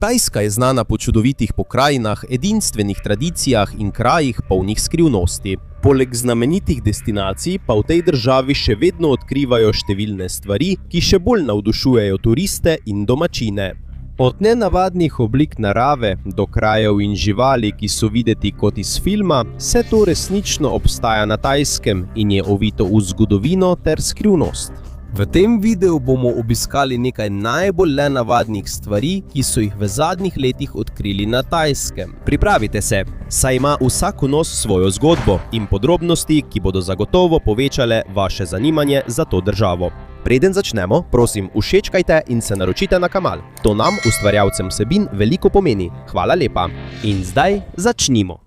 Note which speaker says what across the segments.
Speaker 1: Tajska je znana po čudovitih pokrajinah, edinstvenih tradicijah in krajih polnih skrivnosti. Poleg znamenitih destinacij pa v tej državi še vedno odkrivajo številne stvari, ki še bolj navdušujejo turiste in domačine. Od nenavadnih oblik narave do krajev in živali, ki so videti kot iz filma, vse to resnično obstaja na Tajskem in je ovito v zgodovino ter skrivnost. V tem videu bomo obiskali nekaj najbolj nenavadnih stvari, ki so jih v zadnjih letih odkrili na Tajskem. Pripravite se, saj ima vsak vnos svojo zgodbo in podrobnosti, ki bodo zagotovo povečale vaše zanimanje za to državo. Preden začnemo, prosim, všečkajte in se naročite na kanal. To nam, ustvarjalcem vsebin, veliko pomeni. Hvala lepa. In zdaj začnimo.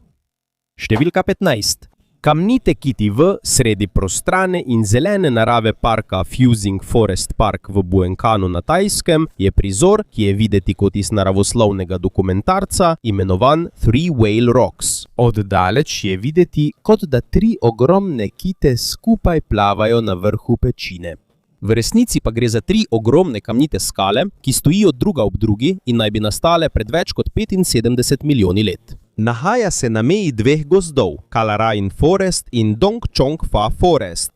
Speaker 1: Številka 15. Kamnite kiti v sredi prostrane in zelene narave parka Fusing Forest Park v Buencanu na Tajskem je prizor, ki je videti kot iz naravoslovnega dokumentarca, imenovan Three Whale Rocks. Od daleč je videti, kot da 3 ogromne kite skupaj plavajo na vrhu pečine. V resnici pa gre za 3 ogromne kamnite skale, ki stojijo druga ob drugi in naj bi nastale pred več kot 75 milijoni let. Nahaja se na meji 2 gozdov, Kalarain Forest in Dong Chong Pha Forest.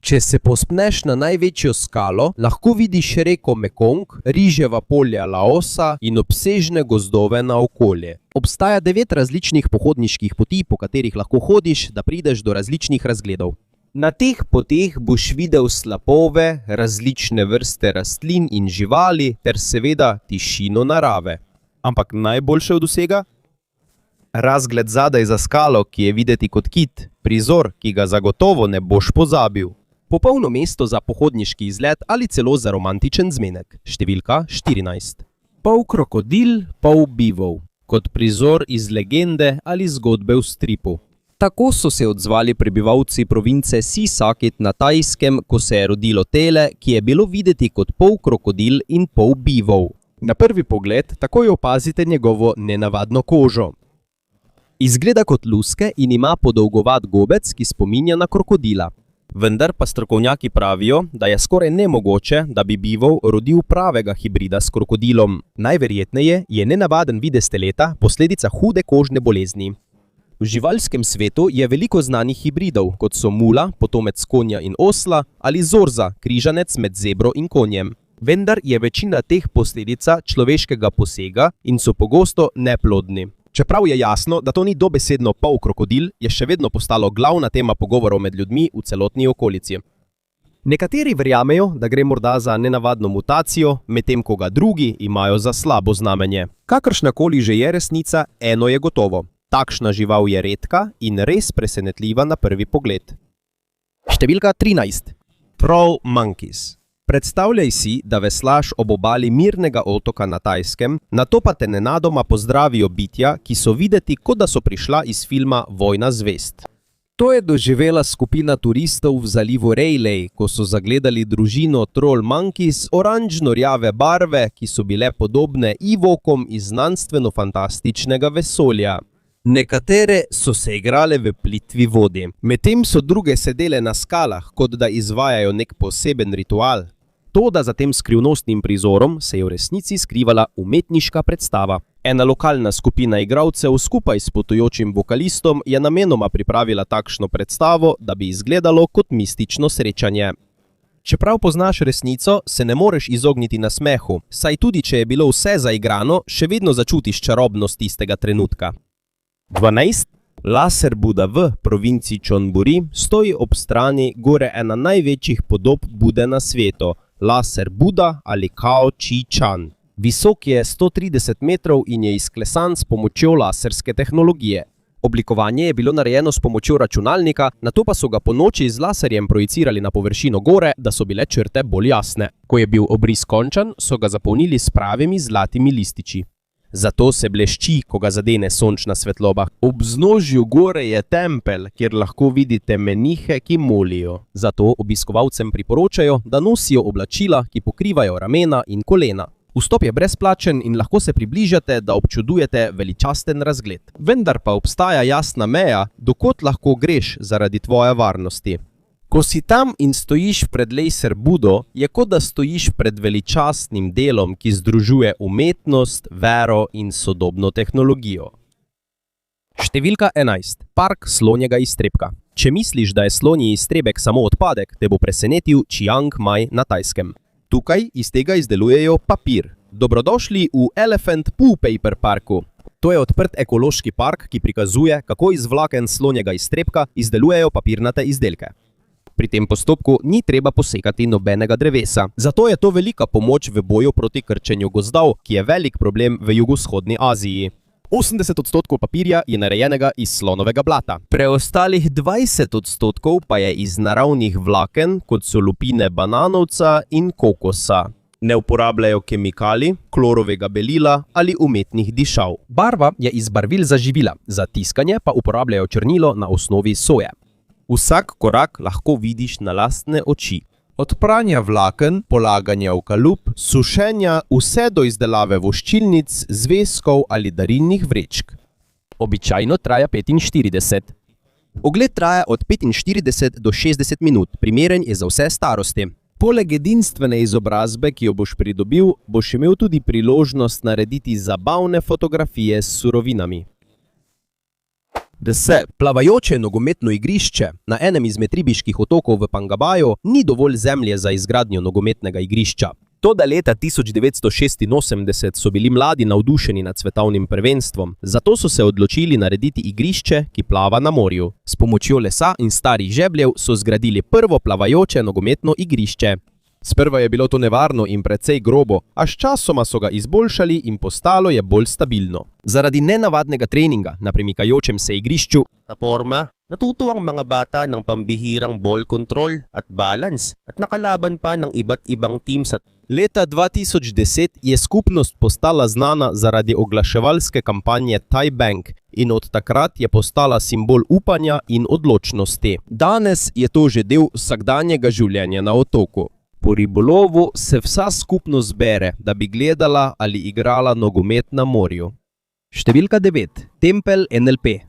Speaker 1: Če se povzpneš na največjo skalo, lahko vidiš reko Mekong, riževa polja Laosa in obsežne gozdove naokolje. Obstaja 9 različnih pohodniških poti, po katerih lahko hodiš, da prideš do različnih razgledov. Na teh poteh boš videl slapove, različne vrste rastlin in živali ter seveda tišino narave. Ampak najboljše od vsega? Razgled zadaj za skalo, ki je videti kot kit, prizor, ki ga zagotovo ne boš pozabil. Popolno mesto za pohodniški izlet ali celo za romantičen zmenek. Številka 14. Pol krokodil, pol bivol. Kot prizor iz legende ali zgodbe v stripu. Tako so se odzvali prebivalci province Sisakit na Tajskem, ko se je rodilo tele, ki je bilo videti kot pol krokodil in pol bivol. Na prvi pogled takoj opazite njegovo nenavadno kožo. Izgleda kot luske in ima podolgovat gobec, ki spominja na krokodila. Vendar pa strokovnjaki pravijo, da je skoraj nemogoče, da bi bivol rodil pravega hibrida s krokodilom. Najverjetneje je nenavaden videz teleta posledica hude kožne bolezni. V živalskem svetu je veliko znanih hibridov, kot so mula, potomec konja in osla, ali zorza, križanec med zebro in konjem. Vendar je večina teh posledica človeškega posega in so pogosto neplodni. Čeprav je jasno, da to ni dobesedno pol krokodil, je še vedno postalo glavna tema pogovorov med ljudmi v celotni okolici. Nekateri verjamejo, da gre morda za nenavadno mutacijo, medtem ko ga drugi imajo za slabo znamenje. Kakršnakoli že je resnica, eno je gotovo. Takšna žival je redka in res presenetljiva na prvi pogled. Številka 13. Troll monkeys. Predstavljaj si, da veslaš ob obali mirnega otoka na Tajskem, nato pa te nenadoma pozdravijo bitja, ki so videti, kot da so prišla iz filma Vojna zvezd. To je doživela skupina turistov v zalivu Railay, ko so zagledali družino Troll monkeys oranžno-rjave barve, ki so bile podobne ivokom iz znanstveno-fantastičnega vesolja. Nekatere so se igrale v plitvi vodi, medtem so druge sedele na skalah, kot da izvajajo nek poseben ritual. Toda za tem skrivnostnim prizorom se je v resnici skrivala umetniška predstava. Ena lokalna skupina igralcev skupaj s potujočim vokalistom je namenoma pripravila takšno predstavo, da bi izgledalo kot mistično srečanje. Čeprav poznaš resnico, se ne moreš izogniti nasmehu, saj tudi če je bilo vse zaigrano, še vedno začutiš čarobnost tistega trenutka. 12. Laser Buda v provinci Chonburi stoji ob strani gore ena največjih podob Bude na svetu, Laser Buda ali Kao Chi Chan. Visok je 130 metrov in je izklesan s pomočjo laserske tehnologije. Oblikovanje je bilo narejeno s pomočjo računalnika, nato pa so ga ponoči z laserjem projicirali na površino gore, da so bile črte bolj jasne. Ko je bil obris končan, so ga zapolnili s pravimi zlatimi lističi. Zato se blešči, ko ga zadene sončna svetloba. Ob vznožju gore je tempelj, kjer lahko vidite menihe, ki molijo. Zato obiskovalcem priporočajo, da nosijo oblačila, ki pokrivajo ramena in kolena. Vstop je brezplačen in lahko se približate, da občudujete veličasten razgled. Vendar pa obstaja jasna meja, dokot lahko greš zaradi tvoje varnosti. Ko si tam in stojiš pred laser budo, je kot da stojiš pred veličastnim delom, ki združuje umetnost, vero in sodobno tehnologijo. Številka 11. Park slonjega iztrebka. Če misliš, da je slonji iztrebek samo odpadek, te bo presenetil Chiang Mai na Tajskem. Tukaj iz tega izdelujejo papir. Dobrodošli v Elephant Poo Paper Parku. To je odprt ekološki park, ki prikazuje, kako iz vlaken slonjega iztrebka izdelujejo papirnate izdelke. Pri tem postopku ni treba posekati nobenega drevesa. Zato je to velika pomoč v boju proti krčenju gozdov, ki je velik problem v jugovzhodni Aziji. 80% papirja je narejenega iz slonovega blata. Preostalih 20% pa je iz naravnih vlaken, kot so lupine bananovca in kokosa. Ne uporabljajo kemikalij, klorovega belila ali umetnih dišav. Barva je iz barvil za živila, za tiskanje pa uporabljajo črnilo na osnovi soje. Vsak korak lahko vidiš na lastne oči. Od pranja vlaken, polaganja v kalup, sušenja, vse do izdelave voščilnic, zvezkov ali darilnih vrečk. Običajno traja 45. Ogled traja od 45 do 60 minut, primeren je za vse starosti. Poleg edinstvene izobrazbe, ki jo boš pridobil, boš imel tudi priložnost narediti zabavne fotografije s surovinami. 10. Plavajoče nogometno igrišče. Na enem izmed ribiških otokov v Pangabaju ni dovolj zemlje za izgradnjo nogometnega igrišča. Toda leta 1986 so bili mladi navdušeni nad svetovnim prvenstvom, zato so se odločili narediti igrišče, ki plava na morju. S pomočjo lesa in starih žebljev so zgradili prvo plavajoče nogometno igrišče. Sprva je bilo to nevarno in precej grobo, a sčasoma so ga izboljšali in postalo je bolj stabilno. Zaradi nenavadnega treninga na premikajočem se igrišču
Speaker 2: Sa forma, natuto ang mga bata ng pambihirang ball control at balance at nakalaban pa ng iba't ibang team sa
Speaker 1: leta 2010 je skupnost postala znana zaradi oglaševalske kampanje Thai Bank in od takrat je postala simbol upanja in odločnosti. Danes je to že del vsakdanjega življenja na otoku. Po ribolovu se vsa skupnost zbere, da bi gledala ali igrala nogomet na morju. Številka 9. Tempelj NLP.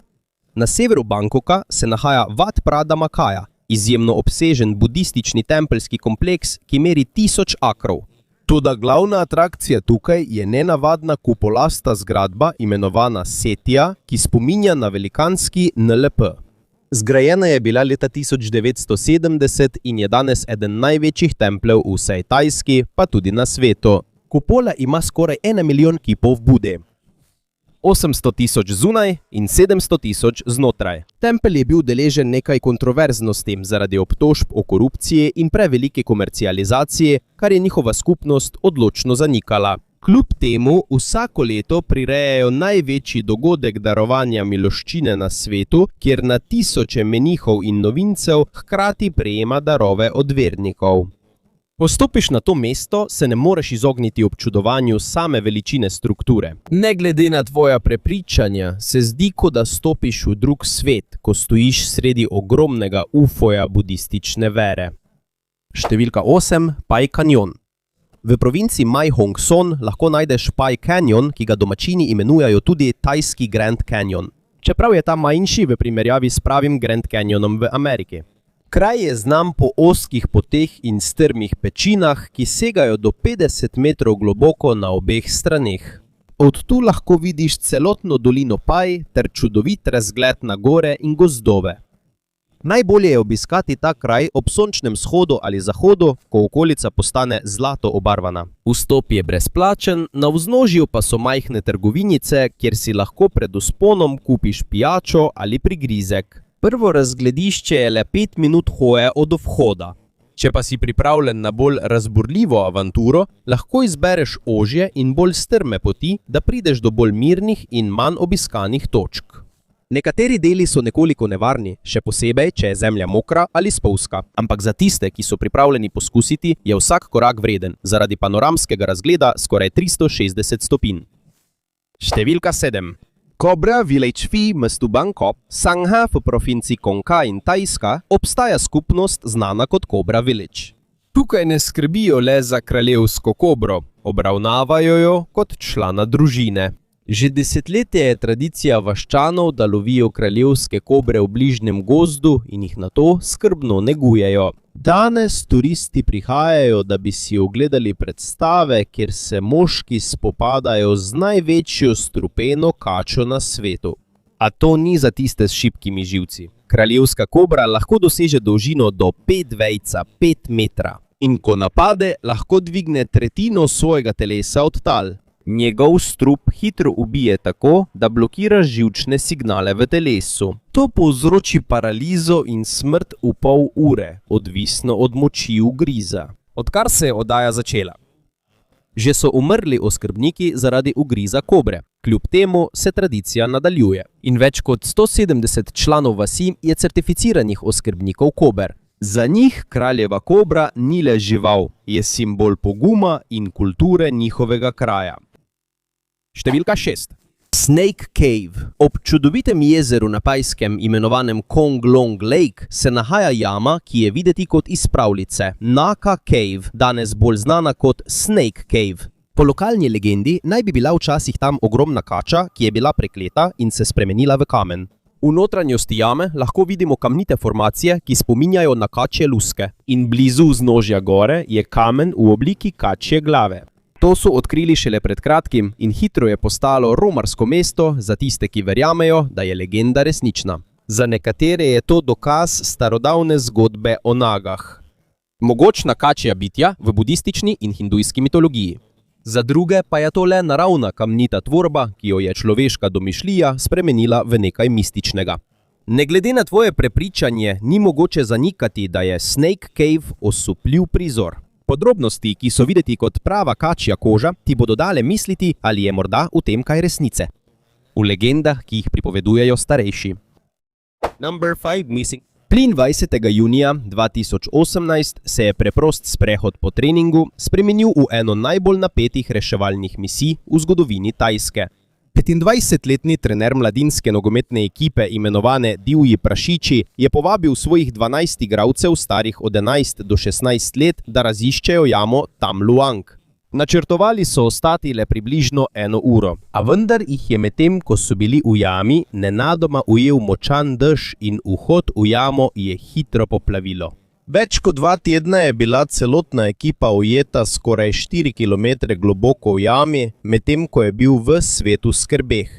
Speaker 1: Na severu Bangkoka se nahaja Wat Pradhamakaja, izjemno obsežen budistični tempeljski kompleks, ki meri 1000 akrov. Toda glavna atrakcija tukaj je nenavadna kupolasta zgradba imenovana Setija, ki spominja na velikanski NLP. Zgrajena je bila leta 1970 in je danes eden največjih templjev v vsej Tajski, pa tudi na svetu. Kupola ima skoraj 1 milijon kipov Bude. 800 000 zunaj in 700 000 znotraj. Tempelj je bil deležen nekaj kontroverznosti zaradi obtožb o korupciji in prevelike komercializacije, kar je njihova skupnost odločno zanikala. Kljub temu vsako leto prirejajo največji dogodek darovanja miloščine na svetu, kjer na tisoče menihov in novincev hkrati prejema darove od vernikov. Ko stopiš na to mesto, se ne moreš izogniti občudovanju same veličine strukture. Ne glede na tvoja prepričanja, se zdi, kot da stopiš v drug svet, ko stojiš sredi ogromnega ufoja budistične vere. Številka 8. Pai Canyon. V provinci Mae Hong Son lahko najdeš Pai Canyon, ki ga domačini imenujejo tudi tajski Grand Canyon. Čeprav je ta manjši v primerjavi s pravim Grand Canyonom v Ameriki. Kraj je znan po ozkih poteh in strmih pečinah, ki segajo do 50 metrov globoko na obeh straneh. Od tu lahko vidiš celotno dolino Pai ter čudovit razgled na gore in gozdove. Najbolje je obiskati ta kraj ob sončnem shodu ali zahodu, ko okolica postane zlato obarvana. Vstop je brezplačen, na vznožju pa so majhne trgovinice, kjer si lahko pred vzponom kupiš pijačo ali prigrizek. Prvo razgledišče je le 5 minut hoje od vhoda. Če pa si pripravljen na bolj razburljivo avanturo, lahko izbereš ožje in bolj strme poti, da prideš do bolj mirnih in manj obiskanih točk. Nekateri deli so nekoliko nevarni, še posebej, če je zemlja mokra ali spolzka. Ampak za tiste, ki so pripravljeni poskusiti, je vsak korak vreden, zaradi panoramskega razgleda skoraj 360 stopinj. Številka 7. Cobra Village v mestu Bangkok, Sangha v provinci Konka in Tajska, obstaja skupnost znana kot Cobra Village. Tukaj ne skrbijo le za kraljevsko kobro, obravnavajo jo kot člana družine. Že desetletje je tradicija vaščanov, da lovijo kraljevske kobre v bližnjem gozdu in jih nato skrbno negujejo. Danes turisti prihajajo, da bi si ogledali predstave, kjer se moški spopadajo z največjo strupeno kačo na svetu. A to ni za tiste s šibkimi živci. Kraljevska kobra lahko doseže dolžino do 5 metra. In ko napade, lahko dvigne tretjino svojega telesa od tal. Njegov strup hitro ubije tako, da blokira živčne signale v telesu. To povzroči paralizo in smrt v pol ure, odvisno od moči ugriza. Odkar se je oddaja začela? Že so umrli oskrbniki zaradi ugriza kobre. Kljub temu se tradicija nadaljuje. In več kot 170 članov vasi je certificiranih oskrbnikov kober. Za njih kraljeva kobra ni le žival, je simbol poguma in kulture njihovega kraja. Številka 6. Snake Cave. Ob čudovitem jezeru na Tajskem imenovanem Kong Long Lake se nahaja jama, ki je videti kot iz pravljice. Naka Cave, danes bolj znana kot Snake Cave. Po lokalni legendi naj bi bila včasih tam ogromna kača, ki je bila prekleta in se spremenila v kamen. V notranjosti jame lahko vidimo kamnite formacije, ki spominjajo na kačje luske. In blizu vznožja gore je kamen v obliki kačje glave. To so odkrili šele pred kratkim in hitro je postalo romarsko mesto za tiste, ki verjamejo, da je legenda resnična. Za nekatere je to dokaz starodavne zgodbe o nagah. Mogočna kačja bitja v budistični in hindujski mitologiji. Za druge pa je to le naravna kamnita tvorba, ki jo je človeška domišljija spremenila v nekaj mističnega. Ne glede na tvoje prepričanje, ni mogoče zanikati, da je Snake Cave osupljiv prizor. Podrobnosti, ki so videti kot prava kačja koža, ti bodo dale misliti, ali je morda v tem kaj resnice. V legendah, ki jih pripovedujejo starejši. Number 5 missing. 23. junija 2018 se je preprost sprehod po treningu spremenil v eno najbolj napetih reševalnih misij v zgodovini Tajske. 25-letni trener mladinske nogometne ekipe imenovane Divji prašiči je povabil svojih 12 igralcev starih od 11 do 16 let, da raziščejo jamo Tam Luang. Načrtovali so ostati le približno 1 uro, a vendar jih je medtem, ko so bili v jami, nenadoma ujel močan dež in vhod v jamo je hitro poplavilo. Več kot 2 tedna je bila celotna ekipa ujeta skoraj 4 km globoko v jami, medtem ko je bil ves svet v skrbeh.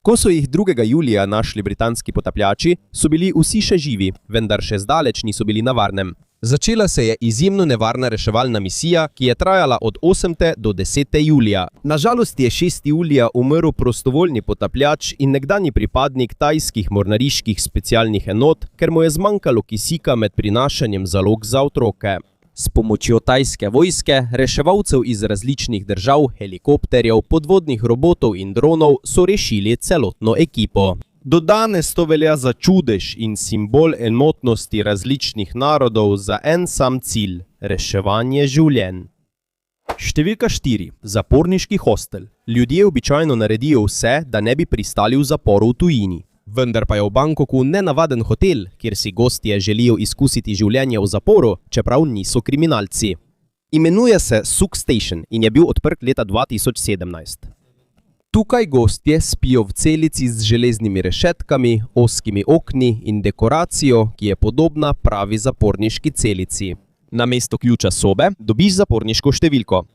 Speaker 1: Ko so jih 2. julija našli britanski potapljači, so bili vsi še živi, vendar še zdaleč niso bili na varnem. Začela se je izjemno nevarna reševalna misija, ki je trajala od 8. do 10. julija. Nažalost je 6. julija umrl prostovoljni potapljač in nekdanji pripadnik tajskih mornariških specialnih enot, ker mu je zmanjkalo kisika med prinašanjem zalog za otroke. S pomočjo tajske vojske, reševalcev iz različnih držav, helikopterjev, podvodnih robotov in dronov so rešili celotno ekipo. Do danes to velja za čudež in simbol enotnosti različnih narodov za en sam cilj – reševanje življenj. Številka 4. Zaporniški hostel. Ljudje običajno naredijo vse, da ne bi pristali v zaporu v tujini. Vendar pa je v Bangkoku nenavaden hotel, kjer si gostje želijo izkusiti življenje v zaporu, čeprav niso kriminalci. Imenuje se Suk Station in je bil odprt leta 2017. Tukaj gostje spijo v celici z železnimi rešetkami, ozkimi okni in dekoracijo, ki je podobna pravi zaporniški celici. Namesto ključa sobe dobiš zaporniško številko.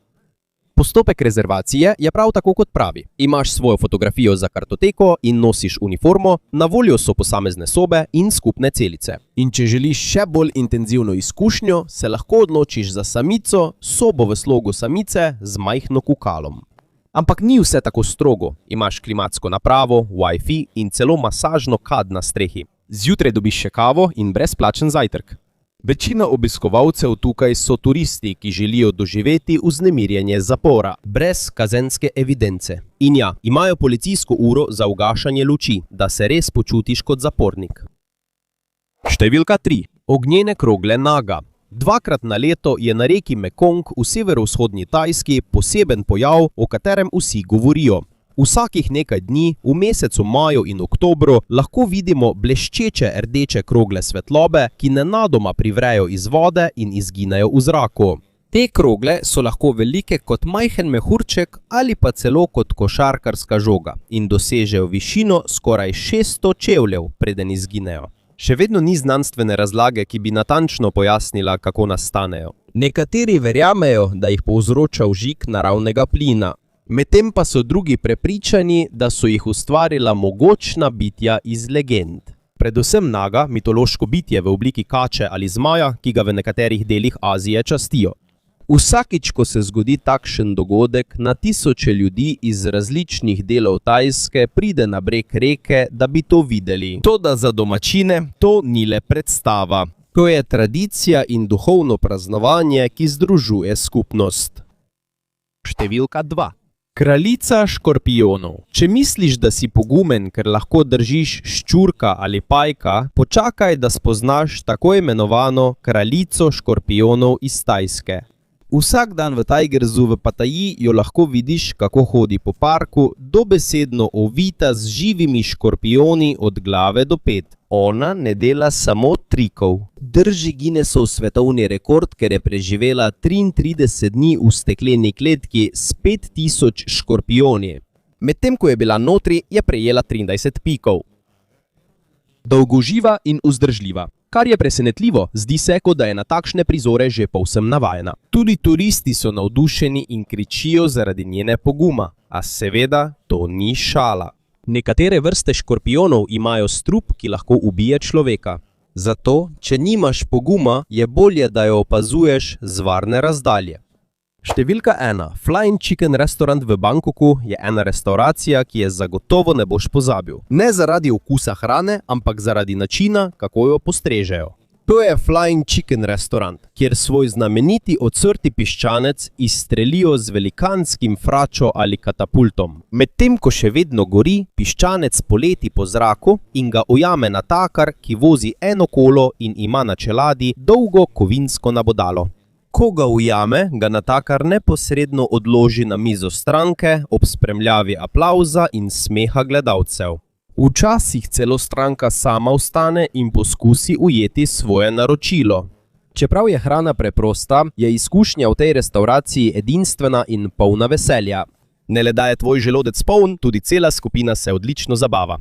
Speaker 1: Postopek rezervacije je prav tako kot pravi. Imaš svojo fotografijo za kartoteko in nosiš uniformo, na voljo so posamezne sobe in skupne celice. In če želiš še bolj intenzivno izkušnjo, se lahko odločiš za samico, sobo v slogu samice z majhno kukalom. Ampak ni vse tako strogo. Imaš klimatsko napravo, Wi-Fi in celo masažno kad na strehi. Zjutraj dobiš še kavo in brezplačen zajtrk. Večina obiskovalcev tukaj so turisti, ki želijo doživeti vznemirjenje zapora, brez kazenske evidence. In ja, imajo policijsko uro za ugašanje luči, da se res počutiš kot zapornik. Številka 3. Ognjene krogle Naga. 2-krat na leto je na reki Mekong v severovzhodni Tajski poseben pojav, o katerem vsi govorijo. Vsakih nekaj dni, v mesecu maju in oktobru, lahko vidimo bleščeče rdeče krogle svetlobe, ki nenadoma privrejo iz vode in izginejo v zraku. Te krogle so lahko velike kot majhen mehurček ali pa celo kot košarkarska žoga in dosežejo višino skoraj 600 čevljev, preden izginejo. Še vedno ni znanstvene razlage, ki bi natančno pojasnila, kako nastanejo. Nekateri verjamejo, da jih povzroča vžig naravnega plina. Medtem pa so drugi prepričani, da so jih ustvarila mogočna bitja iz legend. Predvsem naga, mitološko bitje v obliki kače ali zmaja, ki ga v nekaterih delih Azije častijo. Vsakič, ko se zgodi takšen dogodek, na tisoče ljudi iz različnih delov Tajske pride na breg reke, da bi to videli. Toda za domačine to ni le predstava. To je tradicija in duhovno praznovanje, ki združuje skupnost. Številka 2. Kraljica škorpijonov. Če misliš, da si pogumen, ker lahko držiš ščurka ali pajka, počakaj, da spoznaš tako imenovano kraljico škorpijonov iz Tajske. Vsak dan v Tigerzu v Pataji jo lahko vidiš, kako hodi po parku, dobesedno ovita z živimi škorpijoni od glave do pet. Ona ne dela samo trikov. Drži Guinnessov svetovni rekord, ker je preživela 33 dni v stekleni kletki s 5000 škorpijoni. Medtem ko je bila notri, je prejela 23 pikov. Dolgoživa in vzdržljiva. Kar je presenetljivo, zdi se, kot da je na takšne prizore že povsem navajena. Tudi turisti so navdušeni in kričijo zaradi njene poguma, a seveda to ni šala. Nekatere vrste škorpijonov imajo strup, ki lahko ubije človeka. Zato, če nimaš poguma, je bolje, da jo opazuješ z varne razdalje. Številka 1. Flying Chicken Restaurant v Bangkoku je ena restauracija, ki je zagotovo ne boš pozabil. Ne zaradi okusa hrane, ampak zaradi načina, kako jo postrežejo. To je Flying Chicken Restaurant, kjer svoj znameniti ocrti piščanec izstrelijo z velikanskim fračo ali katapultom. Medtem ko še vedno gori, piščanec poleti po zraku in ga ujame natakar, ki vozi eno kolo in ima na čeladi dolgo kovinsko nabodalo. Ko ga ujame, ga natakar neposredno odloži na mizo stranke ob spremljavi aplavza in smeha gledalcev. Včasih celo stranka sama vstane in poskusi ujeti svoje naročilo. Čeprav je hrana preprosta, je izkušnja v tej restavraciji edinstvena in polna veselja. Ne le da je tvoj želodec poln, tudi cela skupina se odlično zabava.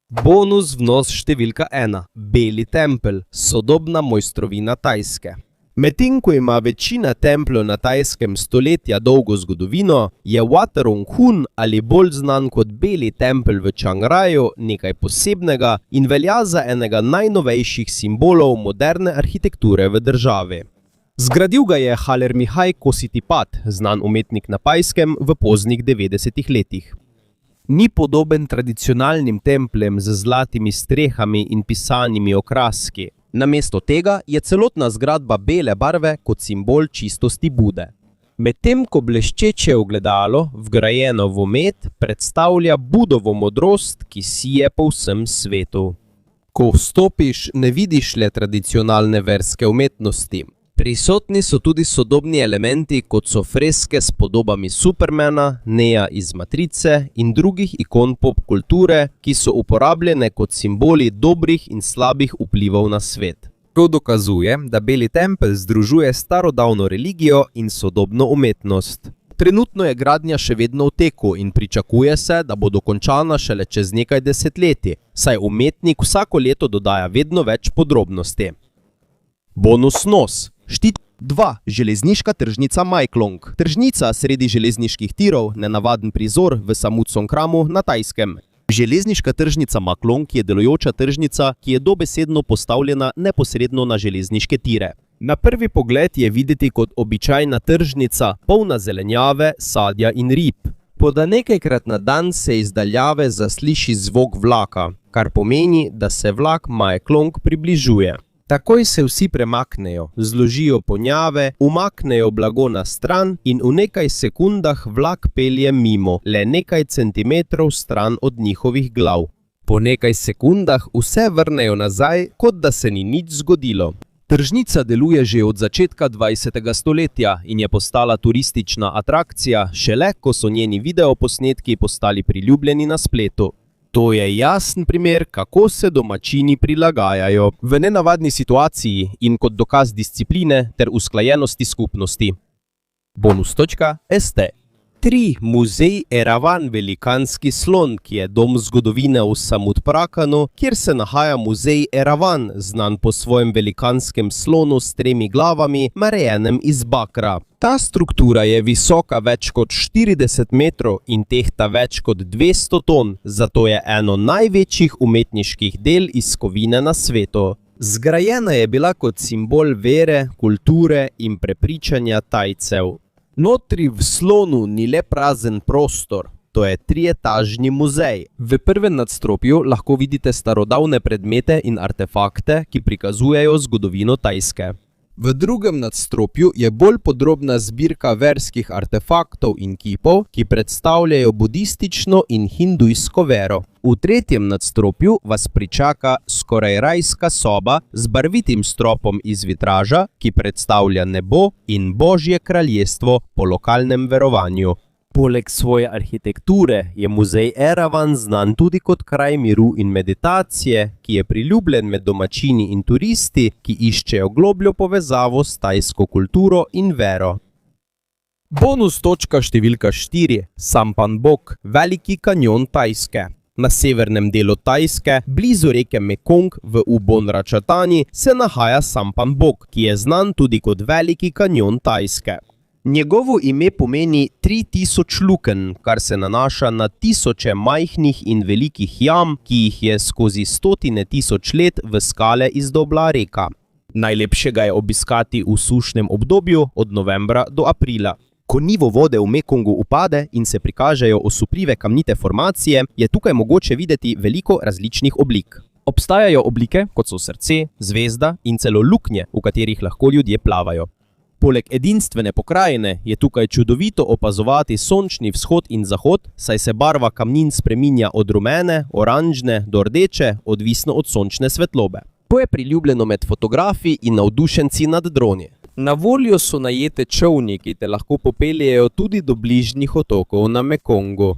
Speaker 1: Bonus vnos številka 1. Beli tempelj, sodobna mojstrovina Tajske. Medtem ko ima večina templjev na Tajskem stoletja dolgo zgodovino, je Wat Arong Hun ali bolj znan kot Beli tempelj v Chiang Raju nekaj posebnega in velja za enega najnovejših simbolov moderne arhitekture v državi. Zgradil ga je Halermihai Kositipat, znan umetnik na Tajskem v poznih 90-ih letih. Ni podoben tradicionalnim templjem z zlatimi strehami in pisanimi okraski. Namesto tega je celotna zgradba bele barve kot simbol čistosti Bude. Medtem ko bleščeče ogledalo, vgrajeno v omet, predstavlja Budovo modrost, ki sije po vsem svetu. Ko vstopiš, ne vidiš le tradicionalne verske umetnosti. Prisotni so tudi sodobni elementi, kot so freske s podobami Supermana, Neja iz Matrice in drugih ikon popkulture, ki so uporabljene kot simboli dobrih in slabih vplivov na svet. To dokazuje, da Beli tempelj združuje starodavno religijo in sodobno umetnost. Trenutno je gradnja še vedno v teku in pričakuje se, da bo dokončana šele čez nekaj desetletij, saj umetnik vsako leto dodaja vedno več podrobnosti. Bonus nos. Štit 2. Železniška tržnica Mae Klong. Tržnica sredi železniških tirov, nenavaden prizor v Samut Songkhamu na Tajskem. Železniška tržnica Mae Klong je delujoča tržnica, ki je dobesedno postavljena neposredno na železniške tire. Na prvi pogled je videti kot običajna tržnica, polna zelenjave, sadja in rib. Toda nekajkrat na dan se iz daljave zasliši zvok vlaka, kar pomeni, da se vlak Mae Klong približuje. Takoj se vsi premaknejo, zložijo ponjave, umaknejo blago na stran in v nekaj sekundah vlak pelje mimo, le nekaj centimetrov stran od njihovih glav. Po nekaj sekundah vse vrnejo nazaj, kot da se ni nič zgodilo. Tržnica deluje že od začetka 20. stoletja in je postala turistična atrakcija, šele ko so njeni videoposnetki postali priljubljeni na spletu. To je jasen primer, kako se domačini prilagajajo v nenavadni situaciji in kot dokaz discipline ter usklajenosti skupnosti. Bonus.st 3. Muzej Eravan Velikanski slon, ki je dom zgodovine v Samut-Prakanu, kjer se nahaja muzej Eravan, znan po svojem velikanskem slonu s 3 glavami, narejenem iz bakra. Ta struktura je visoka več kot 40 metrov in tehta več kot 200 ton, zato je eno največjih umetniških del iz kovine na svetu. Zgrajena je bila kot simbol vere, kulture in prepričanja Tajcev. Notri v slonu ni le prazen prostor, to je 3-etažni muzej. V prvem nadstropju lahko vidite starodavne predmete in artefakte, ki prikazujejo zgodovino Tajske. V drugem nadstropju je bolj podrobna zbirka verskih artefaktov in kipov, ki predstavljajo budistično in hindujsko vero. V tretjem nadstropju vas pričaka skoraj rajska soba z barvitim stropom iz vitraža, ki predstavlja nebo in Božje kraljestvo po lokalnem verovanju. Poleg svoje arhitekture je muzej Eravan znan tudi kot kraj miru in meditacije, ki je priljubljen med domačini in turisti, ki iščejo globljo povezavo s tajsko kulturo in vero. Bonus.številka 4. Sampan Bok, Veliki kanjon Tajske. Na severnem delu Tajske, blizu reke Mekong v Ubon Ratchathani, se nahaja Sampan Bok, ki je znan tudi kot Veliki kanjon Tajske. Njegovo ime pomeni 3000 lukenj, kar se nanaša na tisoče majhnih in velikih jam, ki jih je skozi 100 tisoč let v skale izdobla reka. Najlepše ga je obiskati v sušnem obdobju od novembra do aprila. Ko nivo vode v Mekongu upade in se prikažejo osupljive kamnite formacije, je tukaj mogoče videti veliko različnih oblik. Obstajajo oblike, kot so srce, zvezda in celo luknje, v katerih lahko ljudje plavajo. Poleg edinstvene pokrajine je tukaj čudovito opazovati sončni vzhod in zahod, saj se barva kamnin spreminja od rumene, oranžne do rdeče, odvisno od sončne svetlobe. To je priljubljeno med fotografi in navdušenci nad droni. Na voljo so najete čolni, ki te lahko popeljejo tudi do bližnjih otokov na Mekongu.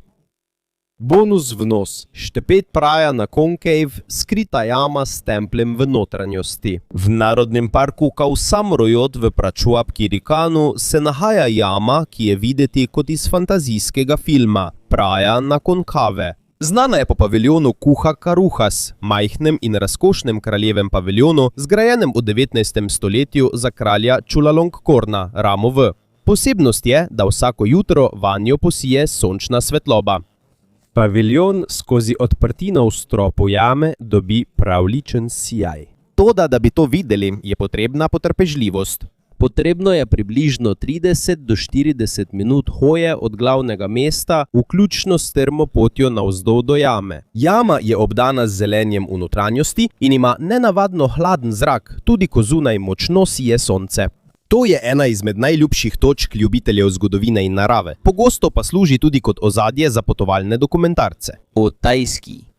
Speaker 1: Bonus vnos. Štepet Praja na Concave, skrita jama s templjem v notranjosti. V Narodnem parku Khao Sam Rojot v Prachuap Khiri-Khanu se nahaja jama, ki je videti kot iz fantazijskega filma Praja na Concave. Znana je po paviljonu Kuha Karuhas, majhnem in razkošnem kraljevem paviljonu, zgrajenem v 19. stoletju za kralja Chulalongkorna, Ramo V. Posebnost je, da vsako jutro vanjo posije sončna svetloba. Paviljon skozi odprtino v stropu jame dobi pravličen sijaj. Toda, da bi to videli, je potrebna potrpežljivost. Potrebno je približno 30 do 40 minut hoje od glavnega mesta, vključno s termopotjo navzdol do jame. Jama je obdana z zelenjem v notranjosti in ima nenavadno hladen zrak, tudi ko zunaj močno sije sonce. To je ena izmed najljubših točk ljubiteljev zgodovine in narave. Pogosto pa služi tudi kot ozadje za potovalne dokumentarce. O Tajski.